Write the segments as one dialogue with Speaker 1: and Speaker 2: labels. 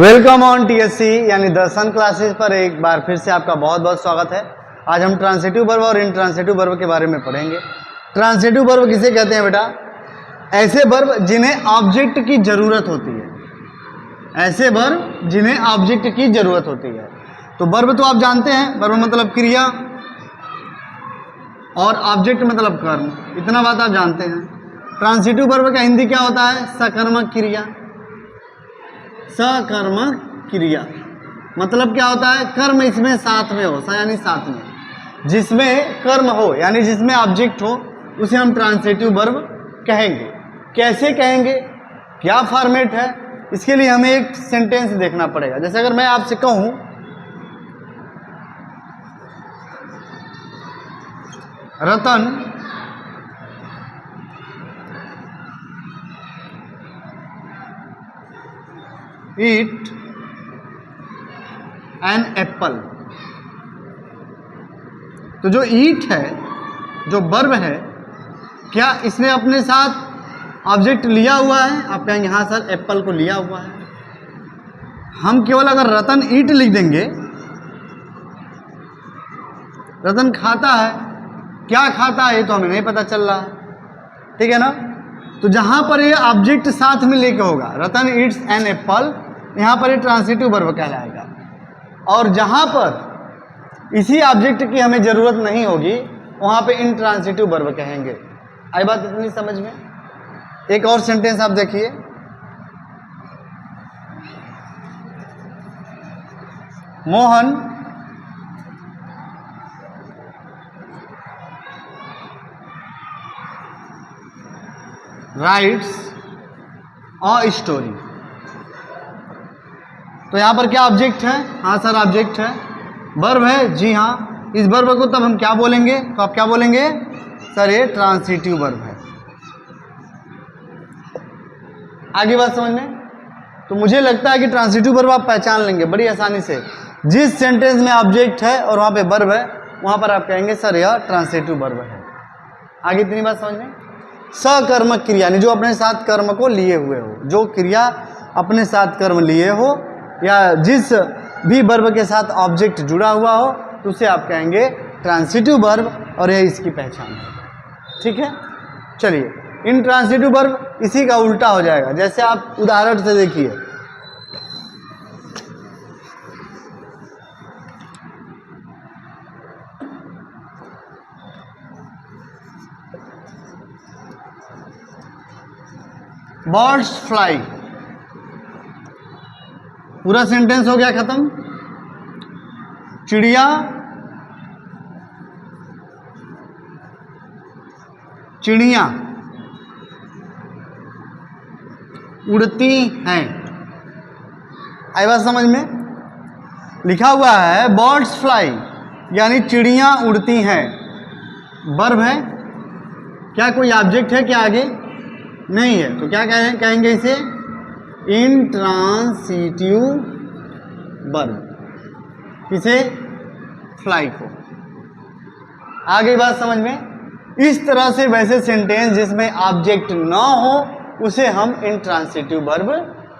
Speaker 1: Welcome on TSC यानी दर्शन classes पर एक बार फिर से आपका बहुत बहुत स्वागत है। आज हम ट्रांसिटिव वर्ब और इंट्रांसिटिव वर्ब के बारे में पढ़ेंगे। ट्रांसिटिव वर्ब किसे कहते हैं बेटा? ऐसे वर्ब जिन्हें ऑब्जेक्ट की जरूरत होती है। ऐसे वर्ब जिन्हें ऑब्जेक्ट की जरूरत होती है। तो वर्ब तो आप जानते हैं, वर्ब मतलब क्रिया और ऑब्जेक्ट मतलब कर्म, इतना बात आप जानते हैं। ट्रांसिटिव वर्ब का हिंदी क्या होता है? सकर्मक क्रिया। सकर्मक क्रिया मतलब क्या होता है? कर्म इसमें साथ में हो, यानी साथ में, जिसमें कर्म हो यानी जिसमें ऑब्जेक्ट हो, उसे हम ट्रांसिटिव वर्ब कहेंगे। कैसे कहेंगे, क्या फॉर्मेट है, इसके लिए हमें एक सेंटेंस देखना पड़ेगा। जैसे अगर मैं आपसे कहूं रतन ईट एन एप्पल, तो जो ईट है, जो वर्ब है, क्या इसने अपने साथ ऑब्जेक्ट लिया हुआ है? आप कहेंगे हाँ सर, एप्पल को लिया हुआ है। हम केवल अगर रतन ईट लिख देंगे, रतन खाता है, क्या खाता है ये तो हमें नहीं पता चल रहा है, ठीक है ना। तो जहां पर ये ऑब्जेक्ट साथ में लेके होगा, रतन ईट्स एन एप्पल, यहां पर ये ट्रांसिटिव वर्ब कहलाएगा। और जहां पर इसी ऑब्जेक्ट की हमें जरूरत नहीं होगी, वहां पे इंट्रांसिटिव वर्ब कहेंगे। आई बात इतनी समझ में? एक और सेंटेंस आप देखिए, मोहन राइट्स अ स्टोरी। तो यहां पर क्या ऑब्जेक्ट है? हाँ सर ऑब्जेक्ट है, वर्ब है, जी हाँ। इस वर्ब को तब हम क्या बोलेंगे? तो आप क्या बोलेंगे? सर ये ट्रांसिटिव वर्ब है। आगे बात समझ में? तो मुझे लगता है कि ट्रांसिटिव वर्ब आप पहचान लेंगे बड़ी आसानी से। जिस सेंटेंस में ऑब्जेक्ट है और वहां पे वर्ब है, वहां पर आप कहेंगे सर यह ट्रांसिटिव वर्ब है। आगे इतनी बात समझ में? सकर्मक क्रिया यानी जो अपने साथ कर्म को लिए हुए हो, जो क्रिया अपने साथ कर्म लिए हो, या जिस भी वर्ब के साथ ऑब्जेक्ट जुड़ा हुआ हो, तो उसे आप कहेंगे ट्रांसिटिव वर्ब, और यह इसकी पहचान है। ठीक है, चलिए इंट्रांसिटिव वर्ब इसी का उल्टा हो जाएगा। जैसे आप उदाहरण से देखिए, बर्ड्स फ्लाई, पूरा सेंटेंस हो गया खत्म। चिड़िया चिड़िया उड़ती हैं। आई बात समझ में? लिखा हुआ है बर्ड्स फ्लाई यानी चिड़िया उड़ती हैं, वर्ब है। क्या कोई ऑब्जेक्ट है क्या आगे? नहीं है, तो क्या कहेंगे इसे? Intransitive verb. किसे? फ्लाई को। आगे बात समझ में? इस तरह से वैसे सेंटेंस जिसमें ऑब्जेक्ट ना हो, उसे हम इंट्रांसिटिव वर्ब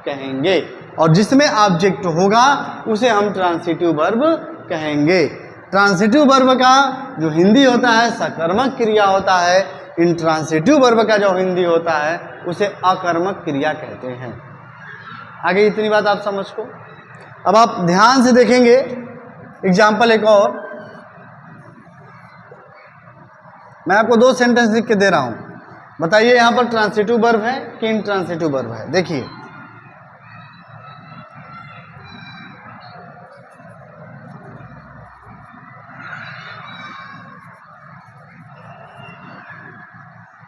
Speaker 1: कहेंगे, और जिसमें ऑब्जेक्ट होगा उसे हम ट्रांसिटिव वर्ब कहेंगे। ट्रांसिटिव वर्ब का जो हिंदी होता है सकर्मक क्रिया होता है, इंट्रांसिटिव वर्ब का जो हिंदी होता है उसे अकर्मक क्रिया कहते हैं। आगे इतनी बात आप समझ को। अब आप ध्यान से देखेंगे एग्जाम्पल एक और, मैं आपको दो सेंटेंस लिख के दे रहा हूं, बताइए यहां पर ट्रांसिटिव वर्ब है कि इंट्रांसिटिव वर्ब है? देखिए,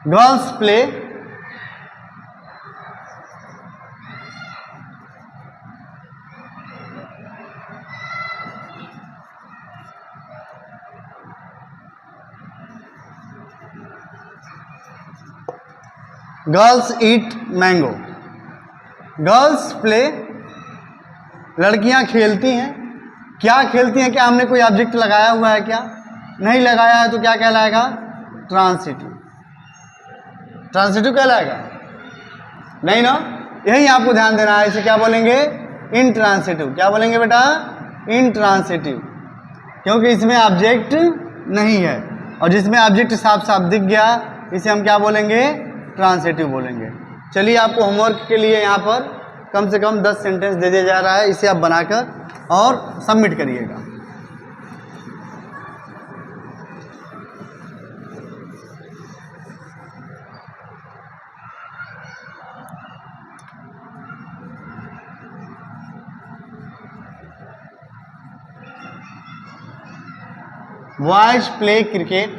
Speaker 1: गर्ल्स प्ले गर्ल्स ईट मैंगो। गर्ल्स प्ले, लड़कियां खेलती हैं। क्या खेलती हैं? क्या हमने कोई ऑब्जेक्ट लगाया हुआ है? क्या नहीं लगाया है, तो क्या कहलाएगा? ट्रांसिटिव। ट्रांसिटिव कहलाएगा? नहीं ना, यही आपको ध्यान देना है। इसे क्या बोलेंगे? इंट्रांसिटिव। क्या बोलेंगे बेटा? इंट्रांसिटिव, क्योंकि इसमें ऑब्जेक्ट नहीं है, और जिसमें ऑब्जेक्ट साफ साफ दिख गया इसे हम क्या बोलेंगे? ट्रांसिटिव बोलेंगे। चलिए, आपको होमवर्क के लिए यहाँ पर कम से कम 10 सेंटेंस दे दिया जा रहा है, इसे आप बनाकर और सबमिट करिएगा। Boys play cricket.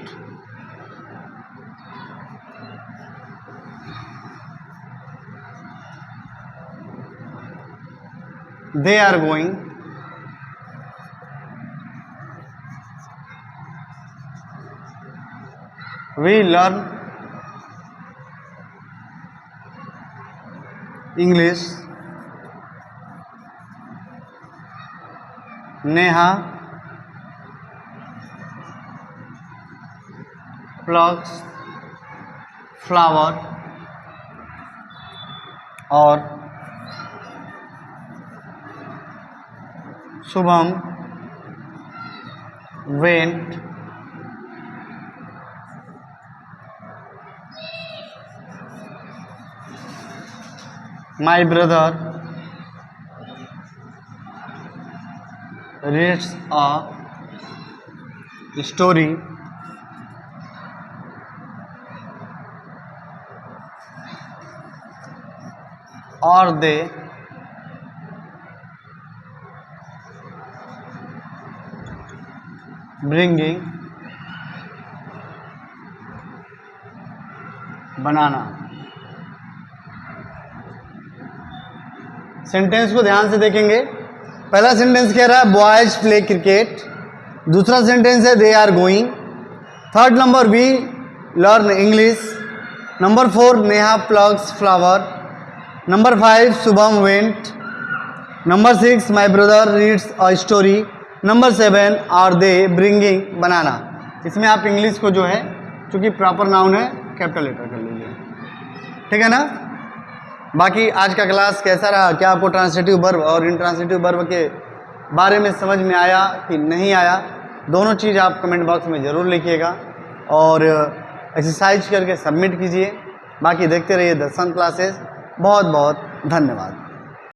Speaker 1: They are going. We learn English. Neha plucks flower, और Shubham went my brother reads a story or they bringing banana। Sentence को ध्यान से देखेंगे। पहला सेंटेंस कह रहा है बॉयज प्ले क्रिकेट, दूसरा सेंटेंस है they are going, third number we learn English, number 4 Neha plugs flower, number 5 Shubham went, number 6 my brother reads a story, number 7 are they bringing banana. इसमें आप इंग्लिश को जो है, चूंकि प्रॉपर नाउन है, capital letter कर लीजिए, ठीक है ना। बाकी आज का क्लास कैसा रहा? क्या आपको ट्रांसिटिव वर्ब और इंट्रांसिटिव वर्ब के बारे में समझ में आया कि नहीं आया? दोनों चीज़ आप कमेंट बॉक्स में ज़रूर लिखिएगा और एक्सरसाइज करके सबमिट कीजिए। बाकी देखते रहिए दर्शन क्लासेस। बहुत बहुत धन्यवाद।